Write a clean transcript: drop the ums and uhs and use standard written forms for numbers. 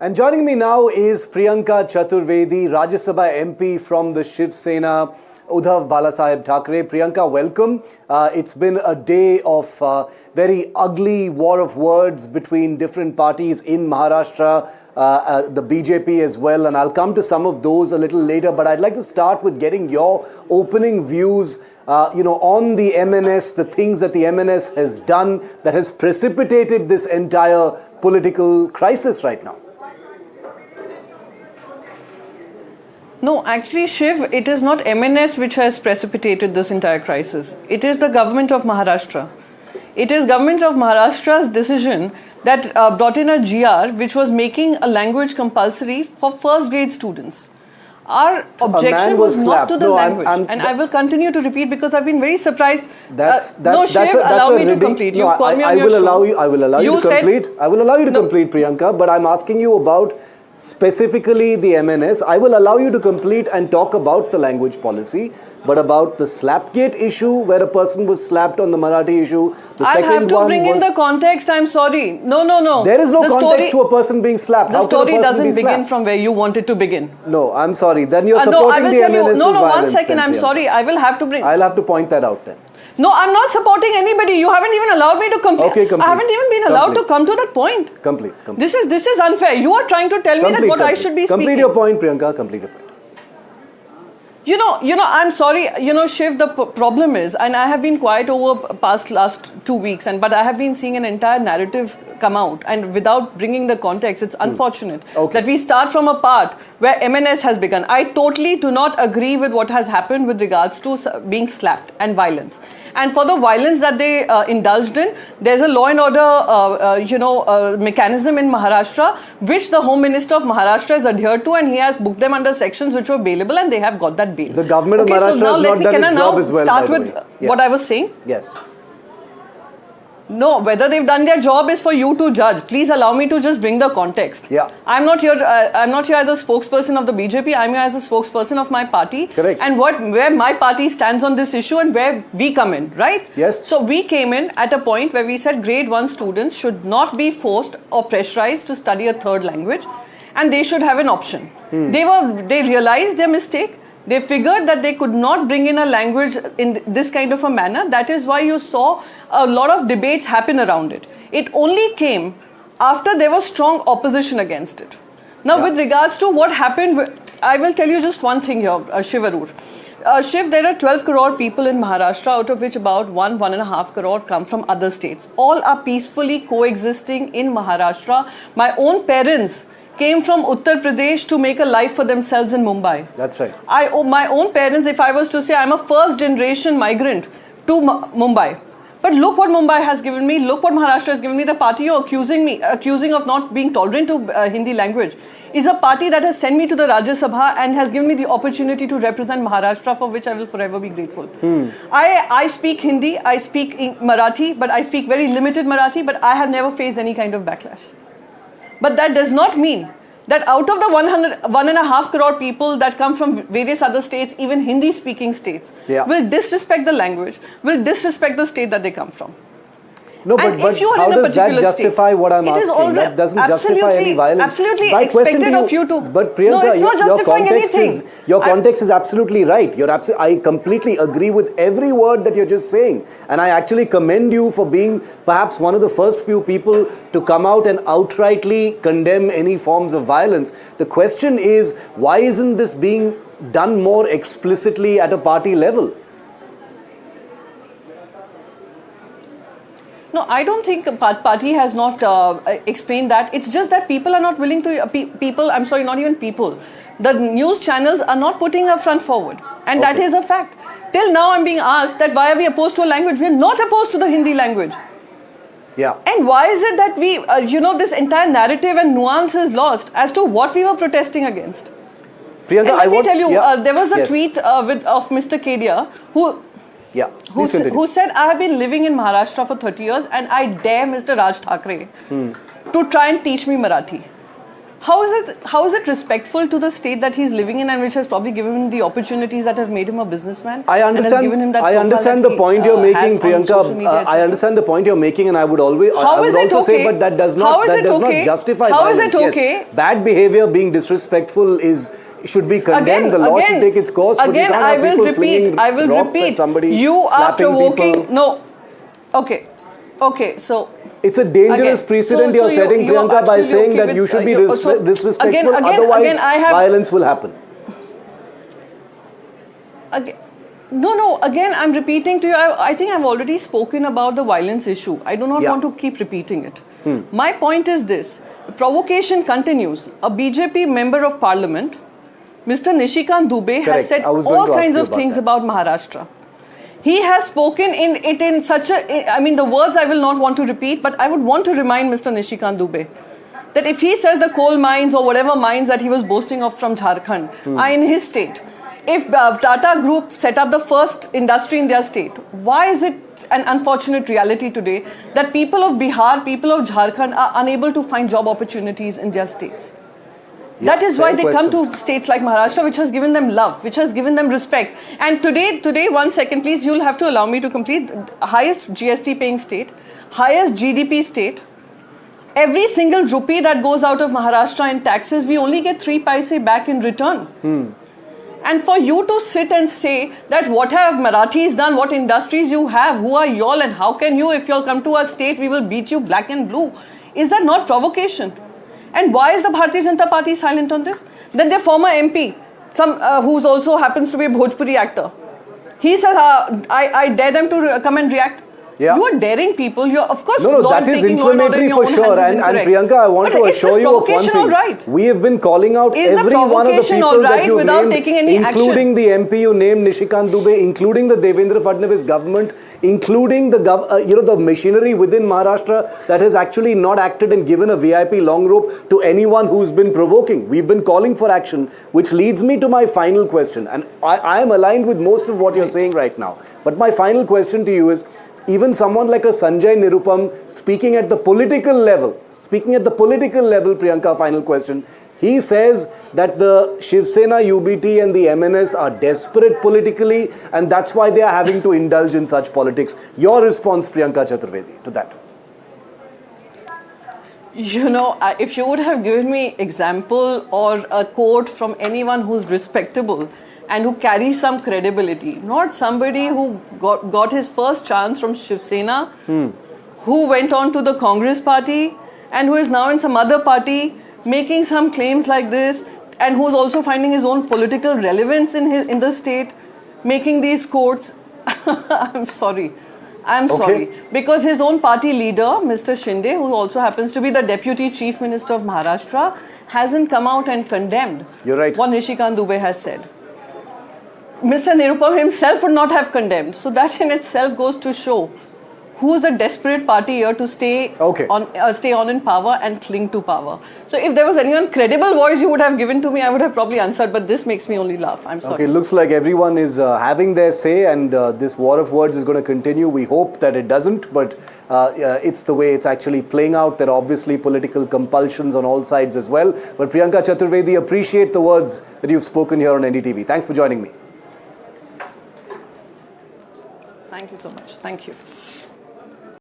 And joining me now is Priyanka Chaturvedi, Rajya Sabha MP from the Shiv Sena, Uddhav Balasaheb Thackeray. Priyanka, welcome. It's been a day of very ugly war of words between different parties in Maharashtra, the BJP as well, and I'll come to some of those a little later, but I'd like to start with getting your opening views on the MNS, the things that the MNS has done that has precipitated this entire political crisis right now. No, actually, Shiv, it is not MNS which has precipitated this entire crisis. It is the government of Maharashtra. It is government of Maharashtra's decision that brought in a GR which was making a language compulsory for first grade students. Our objection was not to the language. And I will continue to repeat because I've been very surprised. No, Shiv, allow me to complete. You call me on your show. I will allow you to complete. I will allow you to complete, Priyanka, but I'm asking you about specifically the MNS. I will allow you to complete and talk about the language policy, but about the Slapgate issue where a person was slapped on the Marathi issue. I'll have to bring in the context. I'm sorry. No. There is no context to a person being slapped. The story doesn't begin from where you want it to begin. No, I'm sorry. Then you're supporting the MNS's violence. No, 1 second. I'm sorry. I will have to bring. I'll have to point that out then. No, I'm not supporting anybody. You haven't even allowed me to complete. Okay, complete. I haven't even been allowed to come to that point. Complete. This is unfair. You are trying to tell me that what I should be speaking. Complete your point, Priyanka. Complete your point. You know, I'm sorry, Shiv, the problem is, and I have been quiet over last 2 weeks, but I have been seeing an entire narrative come out, and without bringing the context, it's unfortunate that we start from a part where MNS has begun. I totally do not agree with what has happened with regards to being slapped and violence. And for the violence that they indulged in, there's a law and order, mechanism in Maharashtra, which the Home Minister of Maharashtra has adhered to, and he has booked them under sections which were bailable, and they have got that bail. The government of Maharashtra has not done its job as well, by the way. Can I now start with what I was saying? Yes. No, whether they've done their job is for you to judge. Please allow me to just bring the context. Yeah. I'm not here as a spokesperson of the BJP. I'm here as a spokesperson of my party. Correct. And where my party stands on this issue and where we come in, right? Yes. So we came in at a point where we said grade 1 students should not be forced or pressurized to study a third language, and they should have an option. They realized their mistake. They figured that they could not bring in a language in this kind of a manner. That is why you saw a lot of debates happen around it. It only came after there was strong opposition against it. Now, with regards to what happened, I will tell you just one thing here, Shiv. Shiv, there are 12 crore people in Maharashtra, out of which about 1.5 crore come from other states. All are peacefully coexisting in Maharashtra. My own parents came from Uttar Pradesh to make a life for themselves in Mumbai. That's right. My own parents, if I was to say, I'm a first generation migrant to Mumbai. But look what Mumbai has given me. Look what Maharashtra has given me. The party you're accusing of not being tolerant to Hindi language is a party that has sent me to the Rajya Sabha and has given me the opportunity to represent Maharashtra, for which I will forever be grateful. I speak Hindi, I speak Marathi, but I speak very limited Marathi, but I have never faced any kind of backlash. But that does not mean that out of the 1.5 crore people that come from various other states, even Hindi-speaking states, will disrespect the language, will disrespect the state that they come from. No, but how does that justify what I'm asking? That doesn't justify any violence. Absolutely expected of you to. But Priyanka, no, it's not justifying anything. Your context is absolutely right. I completely agree with every word that you're just saying. And I actually commend you for being perhaps one of the first few people to come out and outrightly condemn any forms of violence. The question is, why isn't this being done more explicitly at a party level? No, I don't think party has not explained that. It's just that people are not willing to, I'm sorry, not even people. The news channels are not putting a front forward. And that is a fact. Till now I'm being asked that why are we opposed to a language? We're not opposed to the Hindi language. Yeah. And why is it that we, this entire narrative and nuance is lost as to what we were protesting against? Priyanka, and let me tell you, there was a tweet of Mr. Kedia who said, I have been living in Maharashtra for 30 years and I dare Mr. Raj Thackeray to try and teach me Marathi. How is it respectful to the state that he's living in and which has probably given him the opportunities that have made him a businessman? I understand the point you're making, Priyanka. I understand the point you're making, and I would also say, but that does not justify violence. Yes, bad behavior, being disrespectful should be condemned. The law should take its course. Again, I will repeat. Somebody, you are provoking. People. No. Okay. So. It's a dangerous precedent you're setting, Priyanka, by saying that you should be disrespectful, otherwise violence will happen. Again, I'm repeating to you, I think I've already spoken about the violence issue. I do not want to keep repeating it. My point is this, provocation continues. A BJP member of parliament, Mr. Nishikant Dubey, has said all kinds of things about Maharashtra. He has spoken in such a, I mean, the words I will not want to repeat, but I would want to remind Mr. Nishikant Dubey that if he says the coal mines or whatever mines that he was boasting of from Jharkhand are in his state, if Tata Group set up the first industry in their state, why is it an unfortunate reality today that people of Bihar, people of Jharkhand are unable to find job opportunities in their states? That is why they come to states like Maharashtra, which has given them love, which has given them respect. And today, 1 second please, you'll have to allow me to complete. Highest GST paying state, highest GDP state. Every single rupee that goes out of Maharashtra in taxes, we only get 3 paise back in return. And for you to sit and say that what have Marathis done, what industries you have, who are y'all, and how can you, if you'll come to our state, we will beat you black and blue. Is that not provocation? And why is the Bharatiya Janata Party silent on this? Then their former MP, who's also happens to be a Bhojpuri actor, he says, I dare them to come and react. You are daring people. You're, of course, that is inflammatory for sure. And Priyanka, I want to assure you of one thing. We have been calling out every one of the people that you named, including the MP you named, Nishikant Dubey, including the Devendra Fadnavis government, including the machinery within Maharashtra that has actually not acted and given a VIP long rope to anyone who's been provoking. We've been calling for action, which leads me to my final question. And I am aligned with most of what you're saying right now. But my final question to you is, even someone like a Sanjay Nirupam speaking at the political level, Priyanka, final question, he says that the Shiv Sena, UBT and the MNS are desperate politically and that's why they are having to indulge in such politics. Your response, Priyanka Chaturvedi, to that? You know, if you would have given me example or a quote from anyone who's respectable and who carries some credibility, not somebody who got his first chance from Shiv Sena, who went on to the Congress party and who is now in some other party making some claims like this, and who's also finding his own political relevance in the state, making these quotes. I'm sorry, because his own party leader, Mr. Shinde, who also happens to be the Deputy Chief Minister of Maharashtra, hasn't come out and condemned what Nishikant Dubey has said. Mr. Nirupam himself would not have condemned. So that in itself goes to show who's the desperate party here to stay on in power and cling to power. So if there was anyone credible voice you would have given to me, I would have probably answered, but this makes me only laugh. I'm sorry. Okay, looks like everyone is having their say, and this war of words is going to continue. We hope that it doesn't, but it's the way it's actually playing out. There are obviously political compulsions on all sides as well. But Priyanka Chaturvedi, appreciate the words that you've spoken here on NDTV. Thanks for joining me. Thank you so much. Thank you.